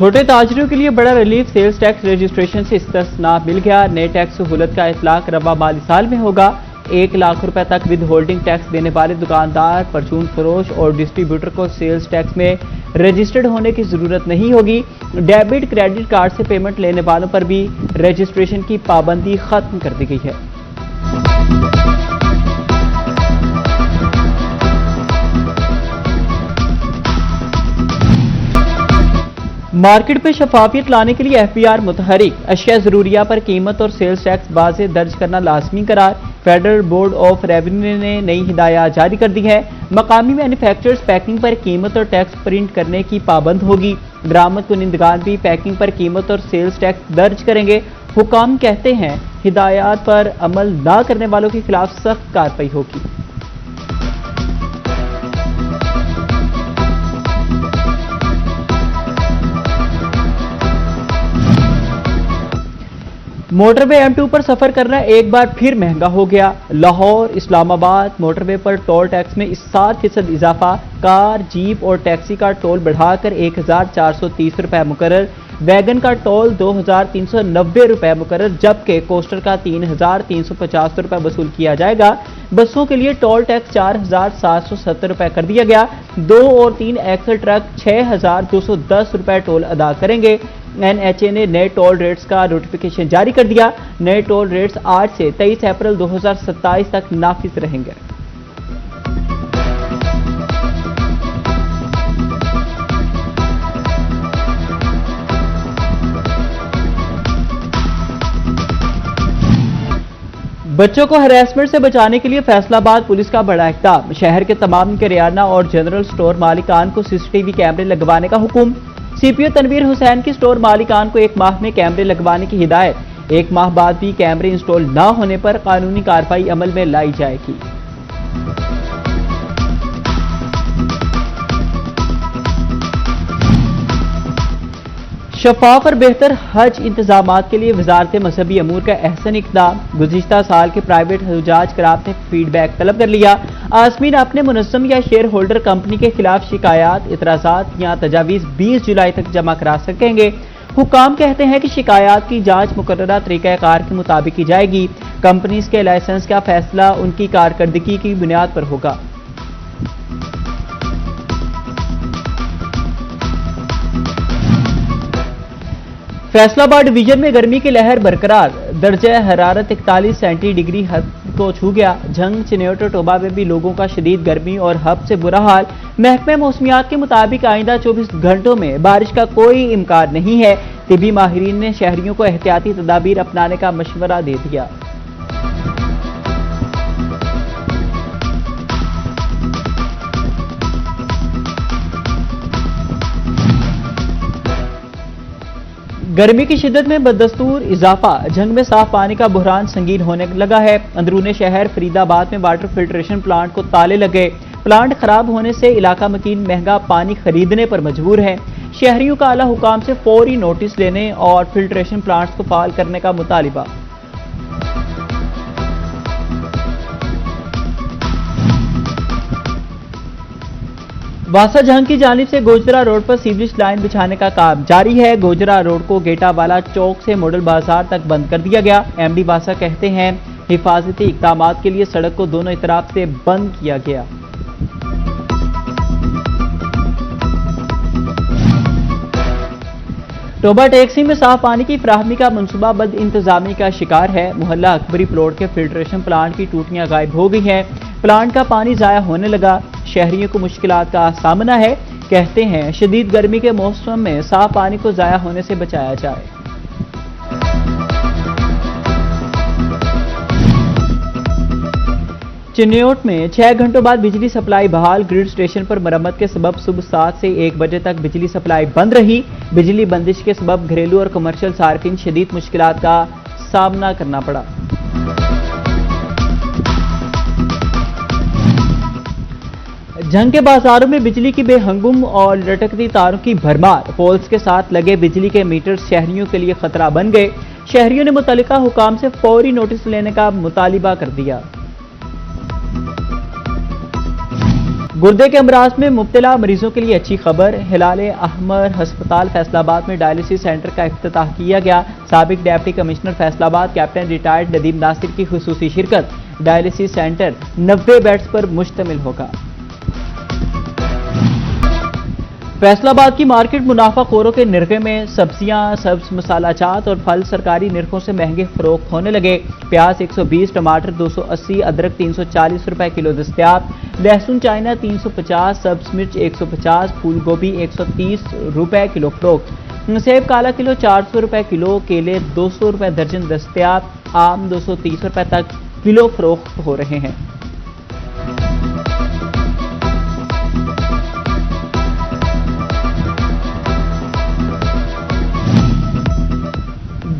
چھوٹے تاجروں کے لیے بڑا ریلیف، سیلز ٹیکس رجسٹریشن سے استثنا مل گیا۔ نئے ٹیکس سہولت کا اطلاق رواں مالی سال میں ہوگا۔ 1 لاکھ روپے تک ود ہولڈنگ ٹیکس دینے والے دکاندار، پرچون فروش اور ڈسٹری بیوٹر کو سیلز ٹیکس میں رجسٹرڈ ہونے کی ضرورت نہیں ہوگی۔ ڈیبٹ کریڈٹ کارڈ سے پیمنٹ لینے والوں پر بھی رجسٹریشن کی پابندی ختم کر دی گئی ہے۔ مارکیٹ پہ شفافیت لانے کے لیے FBR متحرک، اشیاء ضروریہ پر قیمت اور سیلز ٹیکس واضح درج کرنا لازمی قرار۔ فیڈرل بورڈ آف ریونیو نے نئی ہدایات جاری کر دی ہے۔ مقامی مینوفیکچررز پیکنگ پر قیمت اور ٹیکس پرنٹ کرنے کی پابند ہوگی۔ درآمد کنندگان بھی پیکنگ پر قیمت اور سیلز ٹیکس درج کریں گے۔ حکام کہتے ہیں ہدایات پر عمل نہ کرنے والوں کے خلاف سخت کارروائی ہوگی۔ موٹر وے M2 پر سفر کرنا ایک بار پھر مہنگا ہو گیا۔ لاہور اسلام آباد موٹر وے پر ٹول ٹیکس میں 7% اضافہ۔ کار، جیپ اور ٹیکسی کا ٹول بڑھا کر 1430 روپے مقرر۔ ویگن کا ٹول 2390 روپے مقرر، جبکہ کوسٹر کا 3350 روپے وصول کیا جائے گا۔ بسوں کے لیے ٹول ٹیکس 4770 روپے کر دیا گیا۔ 2 اور 3 ایکسل ٹرک 6210 روپے ٹول ادا کریں گے۔ NHA نے نئے ٹول ریٹس کا نوٹیفیکیشن جاری کر دیا۔ نئے ٹول ریٹس آج سے 23 اپریل 2027 تک نافذ رہیں گے۔ بچوں کو ہراسمنٹ سے بچانے کے لیے فیصل آباد پولیس کا بڑا اقدام۔ شہر کے تمام کریانہ اور جنرل سٹور مالکان کو CCTV کیمرے لگوانے کا حکم۔ CPO تنویر حسین کی سٹور مالکان کو 1 ماہ میں کیمرے لگوانے کی ہدایت۔ 1 ماہ بعد بھی کیمرے انسٹال نہ ہونے پر قانونی کارروائی عمل میں لائی جائے گی۔ شفاف اور بہتر حج انتظامات کے لیے وزارت مذہبی امور کا احسن اقدام۔ گزشتہ سال کے پرائیویٹ حجاج کرام نے فیڈ بیک طلب کر لیا۔ عازمین اپنے منظم یا شیئر ہولڈر کمپنی کے خلاف شکایات، اعتراضات یا تجاویز 20 جولائی تک جمع کرا سکیں گے۔ حکام کہتے ہیں کہ شکایات کی جانچ مقررہ طریقہ کار کے مطابق کی جائے گی۔ کمپنیز کے لائسنس کا فیصلہ ان کی کارکردگی کی بنیاد پر ہوگا۔ فیصل آباد ڈویژن میں گرمی کی لہر برقرار، درجہ حرارت 41 سینٹی ڈگری حد کو چھو گیا۔ جھنگ، چنیوٹ اور ٹوبہ میں بھی لوگوں کا شدید گرمی اور ہب سے برا حال۔ محکمہ موسمیات کے مطابق آئندہ 24 گھنٹوں میں بارش کا کوئی امکان نہیں ہے۔ طبی ماہرین نے شہریوں کو احتیاطی تدابیر اپنانے کا مشورہ دے دیا۔ گرمی کی شدت میں بدستور اضافہ، جھنگ میں صاف پانی کا بحران سنگین ہونے لگا ہے۔ اندرون شہر فرید آباد میں واٹر فلٹریشن پلانٹ کو تالے لگے۔ پلانٹ خراب ہونے سے علاقہ مکین مہنگا پانی خریدنے پر مجبور ہے۔ شہریوں کا اعلیٰ حکام سے فوری نوٹس لینے اور فلٹریشن پلانٹس کو فعال کرنے کا مطالبہ۔ واسا جھنگ کی جانب سے گوجرا روڈ پر سیوریج لائن بچھانے کا کام جاری ہے۔ گوجرا روڈ کو گیٹا والا چوک سے ماڈل بازار تک بند کر دیا گیا۔ MD واسا کہتے ہیں حفاظتی اقدامات کے لیے سڑک کو دونوں اطراف سے بند کیا گیا۔ ٹوبہ ٹیکسی میں صاف پانی کی فراہمی کا منصوبہ بد انتظامی کا شکار ہے۔ محلہ اکبری پلاٹ کے فلٹریشن پلانٹ کی ٹوٹیاں غائب ہو گئی ہیں۔ پلانٹ کا پانی ضائع ہونے لگا۔ شہریوں کو مشکلات کا سامنا ہے۔ کہتے ہیں شدید گرمی کے موسم میں صاف پانی کو ضائع ہونے سے بچایا جائے۔ چنیوٹ میں 6 گھنٹوں بعد بجلی سپلائی بحال، گرڈ اسٹیشن پر مرمت کے سبب صبح 7 سے 1 بجے تک بجلی سپلائی بند رہی۔ بجلی بندش کے سبب گھریلو اور کمرشل صارفین شدید مشکلات کا سامنا کرنا پڑا۔ جھنگ کے بازاروں میں بجلی کی بے ہنگم اور لٹکتی تاروں کی بھرمار، پولز کے ساتھ لگے بجلی کے میٹر شہریوں کے لیے خطرہ بن گئے۔ شہریوں نے متعلقہ حکام سے فوری نوٹس لینے کا مطالبہ کر دیا۔ گردے کے امراض میں مبتلا مریضوں کے لیے اچھی خبر، ہلال احمر ہسپتال فیصل آباد میں ڈائلیسس سینٹر کا افتتاح کیا گیا۔ سابق ڈپٹی کمشنر فیصل آباد کیپٹن ریٹائرڈ ندیم ناصر کی خصوصی شرکت۔ ڈائلیسس سینٹر 90 بیڈز پر مشتمل ہوگا۔ فیصل آباد کی مارکیٹ منافع خوروں کے نرخے میں، سبزیاں، سبز مسالہ جات اور پھل سرکاری نرخوں سے مہنگے فروخت ہونے لگے۔ پیاز 120، ٹماٹر 280، ادرک 340 روپے کلو دستیاب، لہسن چائنا 350، سبز مرچ 150، پھول گوبھی 130 روپے کلو فروخت، سیب کالا کلو 400 روپے کلو، کیلے 200 روپے درجن دستیاب، آم 230 روپے تک کلو فروخت ہو رہے ہیں۔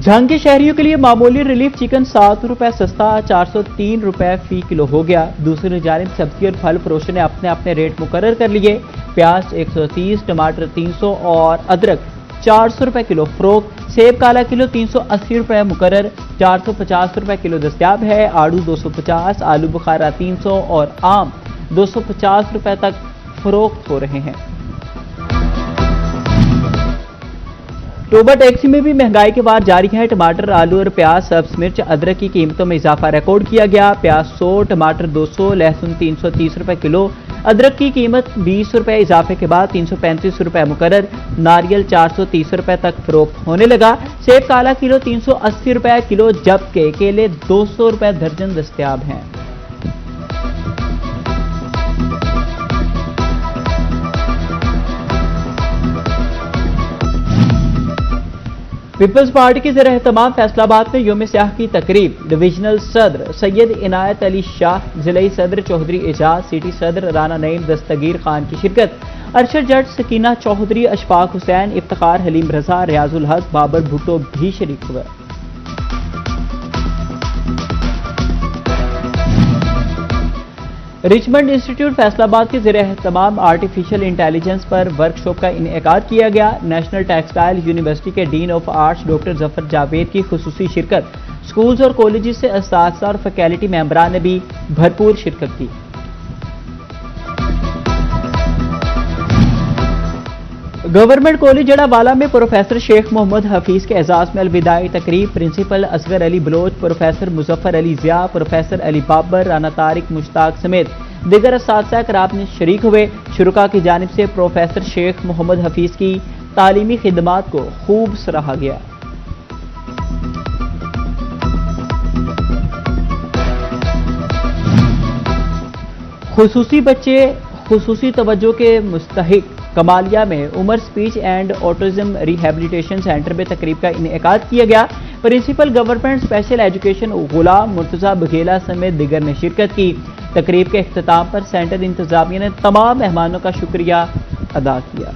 جھنگ کے شہریوں کے لیے معمولی ریلیف چکن 7 روپے سستا 403 روپے فی کلو ہو گیا۔ دوسری جانب سبزی اور پھل فروشوں نے اپنے ریٹ مقرر کر لیے۔ پیاز 130، ٹماٹر 300 اور ادرک 400 روپے کلو فروخت، سیب کالا کلو 380 روپے مقرر، 450 روپے کلو دستیاب ہے، آڑو 250، آلو بخارا 300 اور آم 250 روپے تک فروخت ہو رہے ہیں۔ اکتوبر ٹیکسی میں بھی مہنگائی کے وار جاری ہے۔ ٹماٹر، آلو اور پیاز، سبز مرچ، ادرک کی قیمتوں میں اضافہ ریکارڈ کیا گیا۔ پیاز 100، ٹماٹر 200، لہسن 330 روپے کلو، ادرک کی قیمت 20 روپے اضافے کے بعد 335 روپے مقرر، ناریل 430 روپے تک فروخت ہونے لگا، سیب کالا کلو 380 روپے کلو، جبکہ کیلے 200 روپے درجن دستیاب ہیں۔ پیپلز پارٹی کے زیر اہتمام فیصل آباد میں یوم سیاح کی تقریب، ڈویژنل صدر سید عنایت علی شاہ، ضلعی صدر چودھری اعجاز، سٹی صدر رانا نعیم دستگیر خان کی شرکت، ارشد جج سکینہ چودھری، اشفاق حسین، افتخار حلیم رضا، ریاض الحق، بابر بھٹو بھی شریک ہوئے۔ رچمنڈ انسٹیٹیوٹ فیصل آباد کے زیر اہتمام آرٹیفیشل انٹیلیجنس پر ورکشاپ کا انعقاد کیا گیا۔ نیشنل ٹیکسٹائل یونیورسٹی کے ڈین آف آرٹس ڈاکٹر ظفر جاوید کی خصوصی شرکت، سکولز اور کالجز سے اساتذہ اور فیکلٹی ممبران نے بھی بھرپور شرکت کی۔ گورنمنٹ کالج جڑا والا میں پروفیسر شیخ محمد حفیظ کے اعزاز میں الوداعی تقریب، پرنسپل اصغر علی بلوچ، پروفیسر مظفر علی ضیاء، پروفیسر علی بابر، رانا طارق مشتاق سمیت دیگر اساتذہ کرام نے شریک ہوئے۔ شرکاء کی جانب سے پروفیسر شیخ محمد حفیظ کی تعلیمی خدمات کو خوب سراہا گیا۔ خصوصی بچے خصوصی توجہ کے مستحق کمالیہ میں Umar speech and autism rehabilitation centre میں تقریب کا انعقاد کیا گیا۔ Principal government special education Ghulam Murtaza بگھیلا سمیت دیگر نے شرکت کی۔ تقریب کے اختتام پر سینٹر انتظامیہ نے تمام مہمانوں کا شکریہ ادا کیا۔